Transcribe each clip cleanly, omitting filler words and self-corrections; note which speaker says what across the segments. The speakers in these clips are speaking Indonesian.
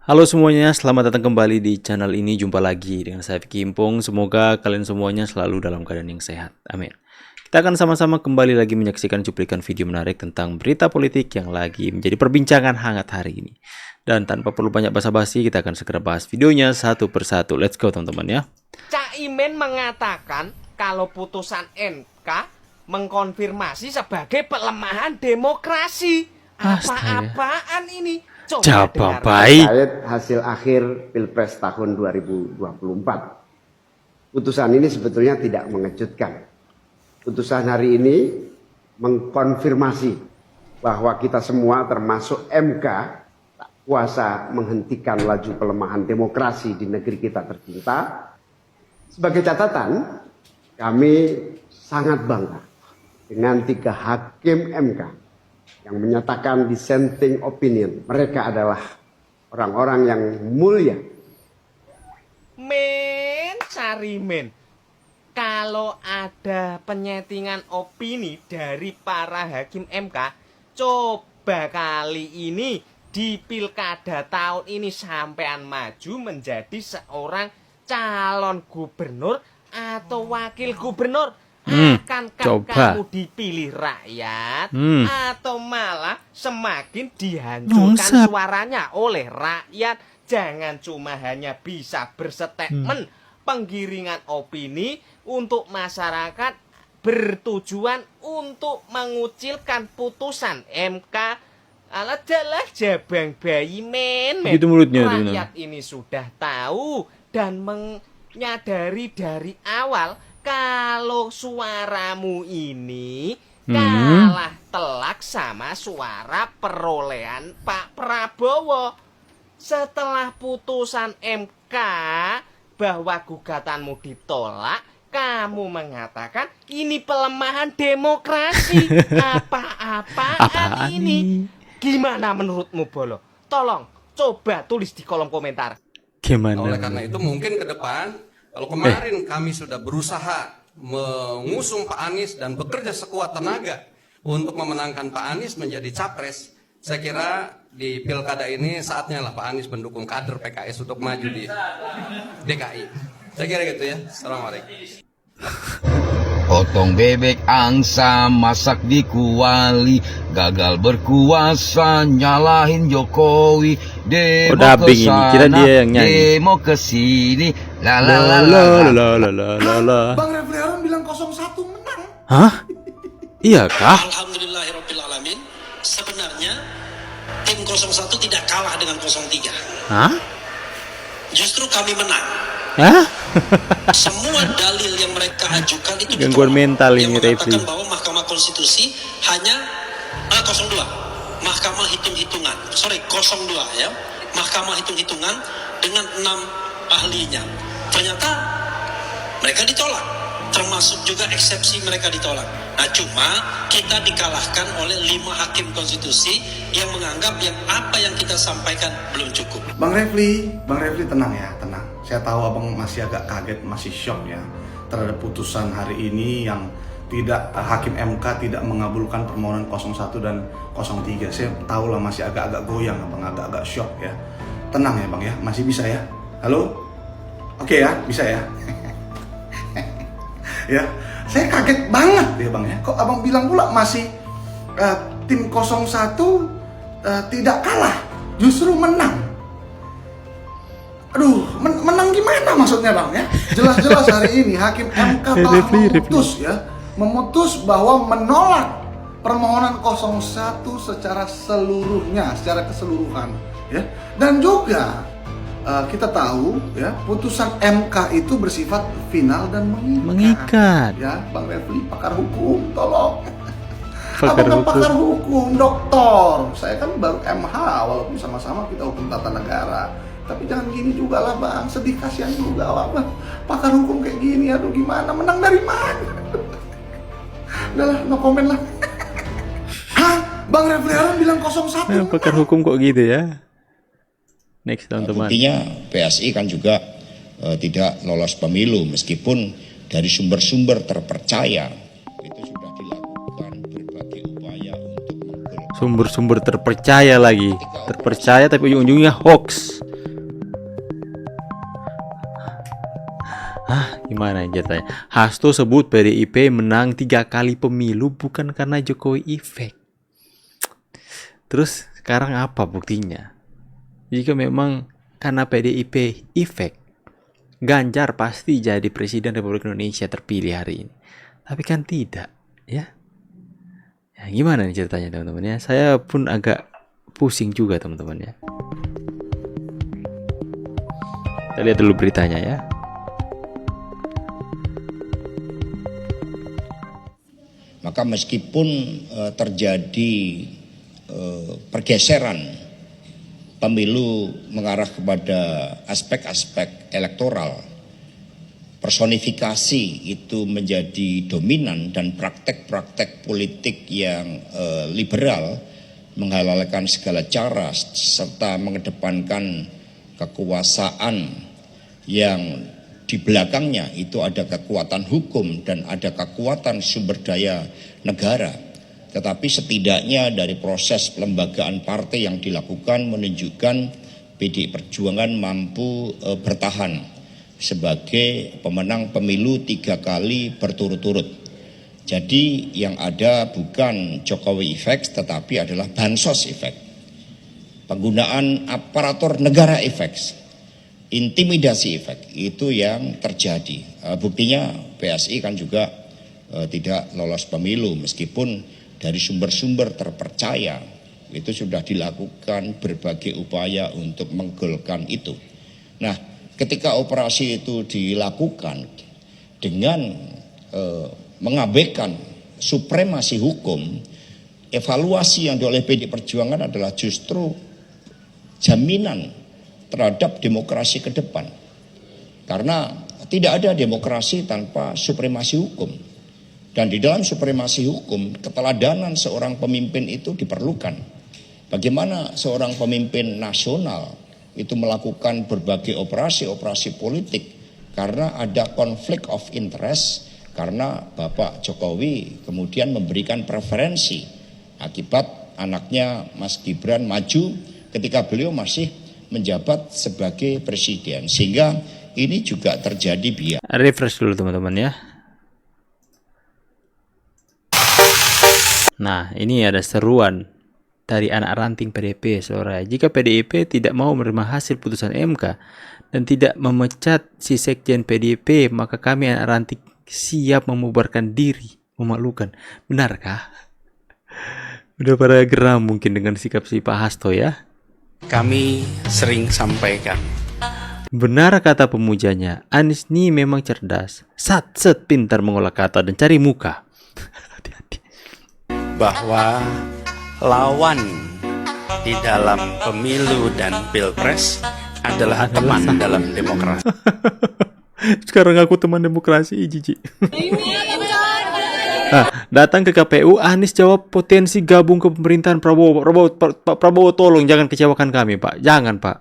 Speaker 1: Halo semuanya, selamat datang kembali di channel ini. Jumpa lagi dengan saya Vicky Impong. Semoga kalian semuanya selalu dalam keadaan yang sehat. Amin. Kita akan sama-sama kembali lagi menyaksikan cuplikan video menarik tentang berita politik yang lagi menjadi perbincangan hangat hari ini. Dan tanpa perlu banyak basa-basi, kita akan segera bahas videonya satu persatu. Let's go teman-teman ya.
Speaker 2: Caimin mengatakan kalau putusan MK mengkonfirmasi sebagai pelemahan demokrasi. Apa-apaan ini?
Speaker 1: Coba baik.
Speaker 3: Terkait hasil akhir Pilpres tahun 2024. Putusan ini sebetulnya tidak mengejutkan. Putusan hari ini mengkonfirmasi bahwa kita semua termasuk MK tak kuasa menghentikan laju pelemahan demokrasi di negeri kita tercinta. Sebagai catatan, kami sangat bangga dengan 3 hakim MK yang menyatakan dissenting opinion. Mereka adalah orang-orang yang mulia.
Speaker 2: Carimin, kalau ada penyetingan opini dari para hakim MK, coba kali ini di pilkada tahun ini sampean maju menjadi seorang calon gubernur atau wakil gubernur. Akankah kamu dipilih rakyat atau malah semakin dihancurkan suaranya oleh rakyat? Jangan cuma hanya bisa berstatement penggiringan opini untuk masyarakat bertujuan untuk mengucilkan putusan MK. Adalah jabang bayi
Speaker 1: Begitu mulutnya,
Speaker 2: rakyat ini sudah tahu dan menyadari dari awal kalau suaramu ini kalah telak sama suara perolehan Pak Prabowo. Setelah putusan MK bahwa gugatanmu ditolak, kamu mengatakan ini pelemahan demokrasi. Apa-apaan ini? Gimana menurutmu, Bolo? Tolong coba tulis di kolom komentar.
Speaker 1: Gimana?
Speaker 4: Oleh karena itu mungkin ke depan, kalau kemarin kami sudah berusaha mengusung Pak Anies dan bekerja sekuat tenaga untuk memenangkan Pak Anies menjadi capres, saya kira di pilkada ini saatnya lah Pak Anies mendukung kader PKS untuk maju di DKI. Saya kira gitu ya. Assalamualaikum.
Speaker 5: Potong bebek angsa masak di kuali, gagal berkuasa nyalahin Jokowi. Demo
Speaker 1: dubbing ini, kira dia yang nyanyi.
Speaker 5: Demo kesini, la la la
Speaker 1: La
Speaker 5: la
Speaker 1: la la la la la.
Speaker 6: Bang Refli Harun bilang 01 menang.
Speaker 1: Hah? Iya kah?
Speaker 7: Alhamdulillahirrahmanirrahim. Sebenarnya tim 01 tidak kalah dengan 03.
Speaker 1: Hah?
Speaker 7: Justru kami menang.
Speaker 1: Hah?
Speaker 7: Semua dalil yang mereka ajukan itu
Speaker 1: Gangguan mental
Speaker 7: yang
Speaker 1: ini,
Speaker 7: mengatakan
Speaker 1: Refli.
Speaker 7: bahwa Mahkamah Konstitusi hanya 02. Mahkamah hitung-hitungan. 02 ya. Mahkamah hitung-hitungan dengan 6 ahlinya. Ternyata mereka ditolak. Termasuk juga eksepsi mereka ditolak. Nah, cuma kita dikalahkan oleh 5 hakim konstitusi yang menganggap yang apa yang kita sampaikan belum cukup.
Speaker 6: Bang Refli tenang ya, tenang. Saya tahu abang masih agak kaget, masih shock ya terhadap putusan hari ini yang tidak hakim MK tidak mengabulkan permohonan 01 dan 03. Saya tahu lah masih agak-agak goyang abang, agak-agak shock ya. Tenang ya bang ya, masih bisa ya. Halo? Oke ya, bisa ya. Ya, saya kaget banget ya bang ya. Kok abang bilang pula masih tim 01 tidak kalah, justru menang. Aduh, menang gimana maksudnya bang ya? Jelas-jelas hari ini hakim MK telah memutus bahwa menolak permohonan 01 secara seluruhnya, secara keseluruhan ya. Dan juga kita tahu ya, putusan MK itu bersifat final dan mengikat. Ya, Bang Refli, pakar hukum, tolong. Pakar hukum, doktor. Saya kan baru MH, walaupun sama-sama kita hukum tata negara. Tapi jangan gini juga lah bang, sedih kasihan juga lah bang. Pakar hukum kayak gini, aduh gimana, menang dari mana? Udahlah, no comment lah. Hah? Bang Refli Harun bilang 01.
Speaker 1: Pakar hukum kok gitu ya? Next teman-teman.
Speaker 8: Buktinya PSI kan juga tidak lolos pemilu meskipun dari sumber-sumber terpercaya itu sudah dilakukan berbagai upaya untuk
Speaker 1: Sumber-sumber terpercaya lagi. Terpercaya tapi ujung-ujungnya hoax. Gimana ceritanya? Hasto sebut PDIP menang 3 kali pemilu bukan karena Jokowi efek. Terus sekarang apa buktinya? Jika memang karena PDIP efek, Ganjar pasti jadi Presiden Republik Indonesia terpilih hari ini. Tapi kan tidak, ya. Ya gimana nih ceritanya teman-teman ya? Saya pun agak pusing juga teman-teman ya. Kita lihat dulu beritanya ya.
Speaker 8: Maka meskipun terjadi pergeseran pemilu mengarah kepada aspek-aspek elektoral, personifikasi itu menjadi dominan dan praktek-praktek politik yang liberal menghalalkan segala cara serta mengedepankan kekuasaan yang di belakangnya itu ada kekuatan hukum dan ada kekuatan sumber daya negara. Tetapi setidaknya dari proses pelembagaan partai yang dilakukan menunjukkan PDI Perjuangan mampu bertahan sebagai pemenang pemilu 3 kali berturut-turut. Jadi yang ada bukan Jokowi effect tetapi adalah bansos effect. Penggunaan aparatur negara effect, intimidasi effect itu yang terjadi. Buktinya PSI kan juga tidak lolos pemilu meskipun dari sumber-sumber terpercaya itu sudah dilakukan berbagai upaya untuk menggolkan itu. Nah, ketika operasi itu dilakukan dengan mengabaikan supremasi hukum, evaluasi yang oleh PDI Perjuangan adalah justru jaminan terhadap demokrasi ke depan. Karena tidak ada demokrasi tanpa supremasi hukum. Dan di dalam supremasi hukum, keteladanan seorang pemimpin itu diperlukan. Bagaimana seorang pemimpin nasional itu melakukan berbagai operasi-operasi politik karena ada konflik of interest, karena Bapak Jokowi kemudian memberikan preferensi akibat anaknya Mas Gibran maju ketika beliau masih menjabat sebagai presiden. Sehingga ini juga terjadi bias.
Speaker 1: Refresh dulu teman-teman ya. Nah, ini ada seruan dari anak ranting PDIP, saudara. Jika PDIP tidak mau menerima hasil putusan MK dan tidak memecat si sekjen PDIP, maka kami anak ranting siap membubarkan diri, memalukan. Benarkah? Udah pada geram mungkin dengan sikap si Pak Hasto ya.
Speaker 9: Kami sering sampaikan.
Speaker 1: Benar kata pemujanya, Anies ini memang cerdas, satset pintar mengolah kata dan cari muka.
Speaker 9: Bahwa lawan di dalam pemilu dan pilpres adalah teman dalam demokrasi.
Speaker 1: Sekarang aku teman demokrasi, jijik. Nah, datang ke KPU, Anies jawab potensi gabung ke pemerintahan Prabowo. Pak Prabowo tolong jangan kecewakan kami, Pak. Jangan, Pak.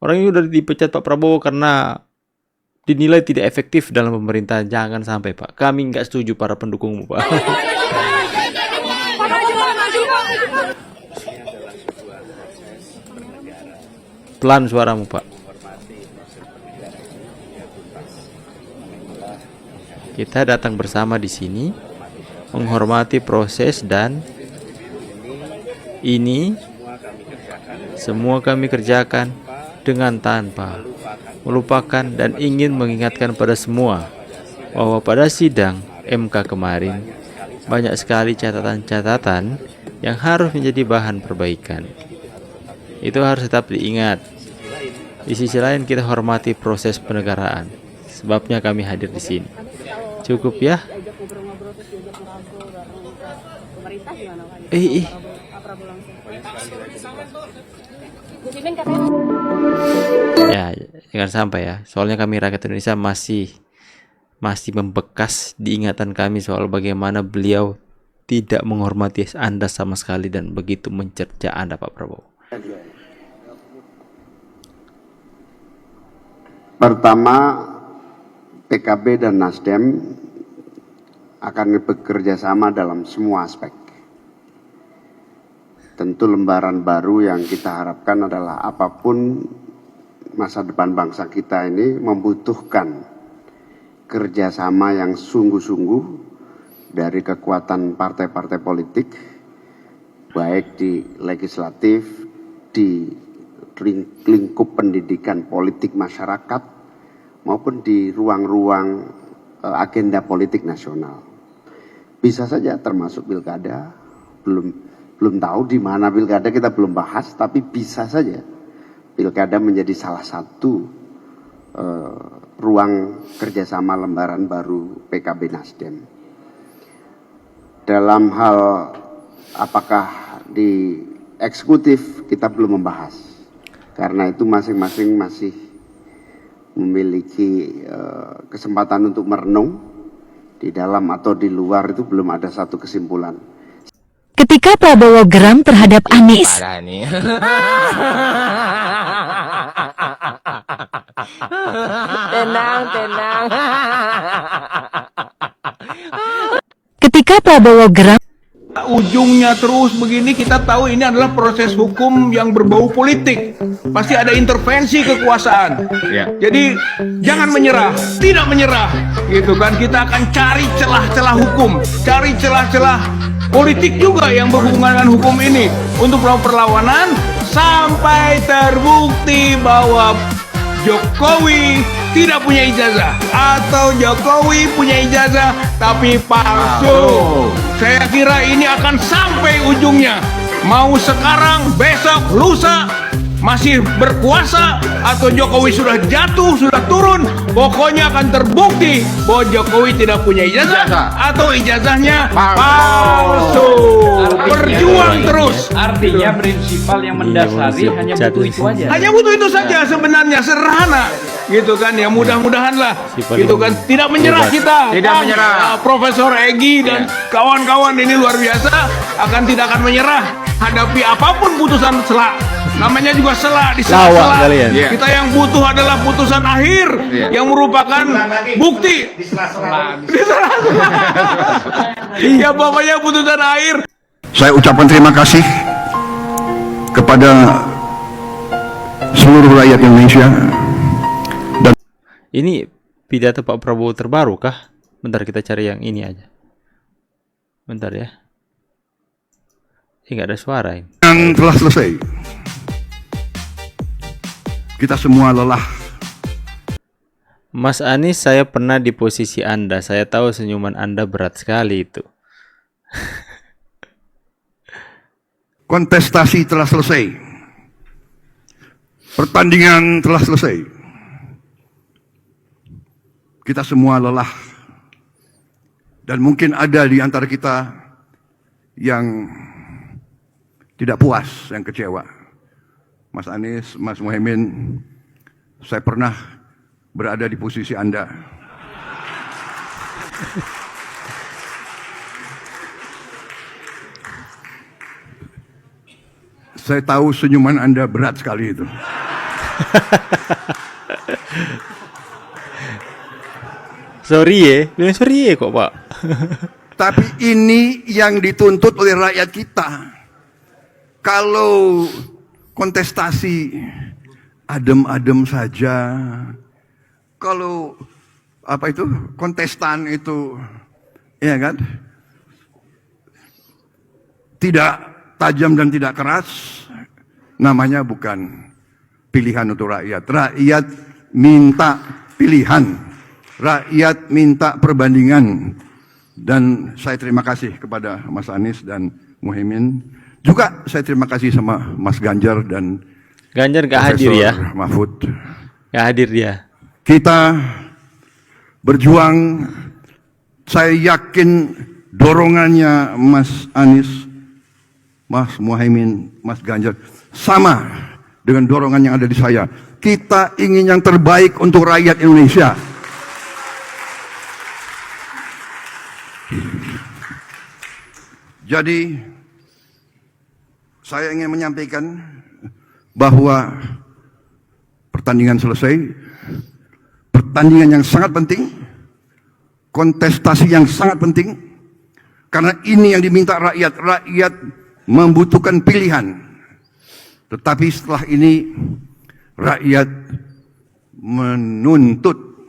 Speaker 1: Orang ini udah dipecat Pak Prabowo karena dinilai tidak efektif dalam pemerintahan. Jangan sampai, Pak. Kami nggak setuju para pendukungmu, Pak. Pelan suaramu, Pak. Kita datang bersama di sini menghormati proses dan ini semua kami kerjakan dengan tanpa melupakan dan ingin mengingatkan pada semua bahwa pada sidang MK kemarin banyak sekali catatan-catatan yang harus menjadi bahan perbaikan. Itu harus tetap diingat. Di sisi lain kita hormati proses penegaraan. Sebabnya kami hadir di sini. Cukup ya. Ya, jangan sampai ya. Soalnya kami rakyat Indonesia masih membekas di ingatan kami soal bagaimana beliau tidak menghormati Anda sama sekali dan begitu mencerca Anda, Pak Prabowo.
Speaker 3: Pertama, PKB dan Nasdem akan bekerja sama dalam semua aspek. Tentu lembaran baru yang kita harapkan adalah apapun masa depan bangsa kita ini membutuhkan kerjasama yang sungguh-sungguh dari kekuatan partai-partai politik, baik di legislatif, di lingkup pendidikan politik masyarakat, maupun di ruang-ruang agenda politik nasional. Bisa saja termasuk pilkada, belum tahu di mana pilkada, kita belum bahas, tapi bisa saja pilkada menjadi salah satu ruang kerjasama lembaran baru PKB Nasdem. Dalam hal apakah di eksekutif kita belum membahas, karena itu masing-masing masih memiliki kesempatan untuk merenung. Di dalam atau di luar itu belum ada satu kesimpulan.
Speaker 10: Ketika Prabowo geram terhadap Anies.
Speaker 2: Tenang.
Speaker 10: Ketika Prabowo geram,
Speaker 11: ujungnya terus begini, kita tahu ini adalah proses hukum yang berbau politik. Pasti ada intervensi kekuasaan. Jadi jangan menyerah, tidak menyerah, gitu kan? Kita akan cari celah-celah hukum, cari celah-celah politik juga yang berhubungan dengan hukum ini untuk melakukan perlawanan sampai terbukti bahwa Jokowi tidak punya ijazah atau Jokowi punya ijazah tapi palsu. Saya kira ini akan sampai ujungnya. Mau sekarang, besok, lusa masih berkuasa atau Jokowi sudah jatuh, sudah turun, pokoknya akan terbukti bahwa Jokowi tidak punya ijazah atau ijazahnya palsu. Berjuang terus.
Speaker 12: Artinya prinsipal yang mendasari hanya butuh itu aja.
Speaker 11: Hanya butuh itu saja sebenarnya, sederhana, gitu kan ya. Mudah-mudahan lah, gitu kan, tidak menyerah kita.
Speaker 12: Tidak menyerah.
Speaker 11: Profesor Egy dan kawan-kawan ini luar biasa, tidak akan menyerah hadapi apapun putusan sela. Namanya juga sela di sela-sela. Kita yang butuh adalah putusan akhir yang merupakan bukti. Di sela-sela. Ya pokoknya putusan akhir.
Speaker 13: Saya ucapkan terima kasih kepada seluruh rakyat Indonesia.
Speaker 1: Ini pidato Pak Prabowo terbaru kah? Bentar, kita cari yang ini aja. Bentar ya. Ini nggak ada suara ini.
Speaker 13: Yang telah selesai. Kita semua lelah.
Speaker 1: Mas Anies, saya pernah di posisi Anda. Saya tahu senyuman Anda berat sekali itu.
Speaker 13: Kontestasi telah selesai. Pertandingan telah selesai. Kita semua lelah. Dan mungkin ada di antara kita yang tidak puas, yang kecewa. Mas Anies, Mas Muhaimin, saya pernah berada di posisi Anda. Saya tahu senyuman Anda berat sekali itu.
Speaker 1: Sorry ya kok Pak.
Speaker 13: Tapi ini yang dituntut oleh rakyat kita. Kalau kontestasi adem-adem saja, kalau kontestan itu, ya kan, tidak tajam dan tidak keras, namanya bukan pilihan untuk rakyat. Rakyat minta pilihan, rakyat minta perbandingan. Dan saya terima kasih kepada Mas Anies dan Muhaimin. Juga saya terima kasih sama Mas Ganjar dan
Speaker 1: Ganjar gak hadir ya,
Speaker 13: Mahfud.
Speaker 1: Gak hadir dia.
Speaker 13: Kita berjuang. Saya yakin dorongannya Mas Anies, Mas Muhaimin, Mas Ganjar sama dengan dorongan yang ada di saya. Kita ingin yang terbaik untuk rakyat Indonesia. Jadi saya ingin menyampaikan bahwa pertandingan selesai, pertandingan yang sangat penting, kontestasi yang sangat penting, karena ini yang diminta rakyat. Rakyat membutuhkan pilihan. Tetapi setelah ini rakyat menuntut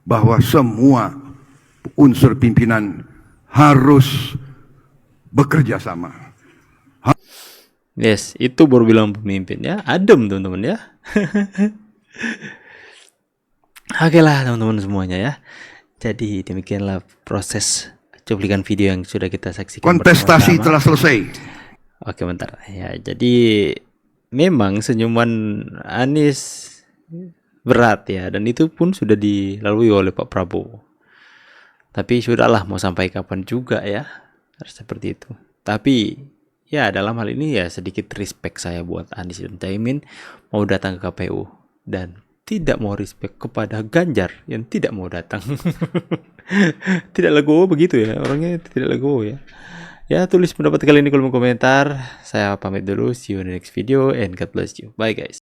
Speaker 13: bahwa semua unsur pimpinan harus bekerja sama.
Speaker 1: Yes, itu baru bilang pemimpin ya. Adem teman-teman ya. Oke lah teman-teman semuanya ya. Jadi demikianlah proses cuplikan video yang sudah kita saksikan.
Speaker 13: Kontestasi
Speaker 1: bersama-sama.
Speaker 13: telah selesai.
Speaker 1: Oke bentar ya. Jadi memang senyuman Anies berat ya, dan itu pun sudah dilalui oleh Pak Prabowo. Tapi sudahlah, mau sampai kapan juga ya, harus seperti itu. Tapi ya dalam hal ini ya sedikit respect saya buat Anies dan Caimin mau datang ke KPU, dan tidak mau respect kepada Ganjar yang tidak mau datang. Tidak legowo begitu ya, orangnya tidak legowo ya. Ya, tulis pendapat kalian di kolom komentar. Saya pamit dulu, see you in the next video and God bless you. Bye guys.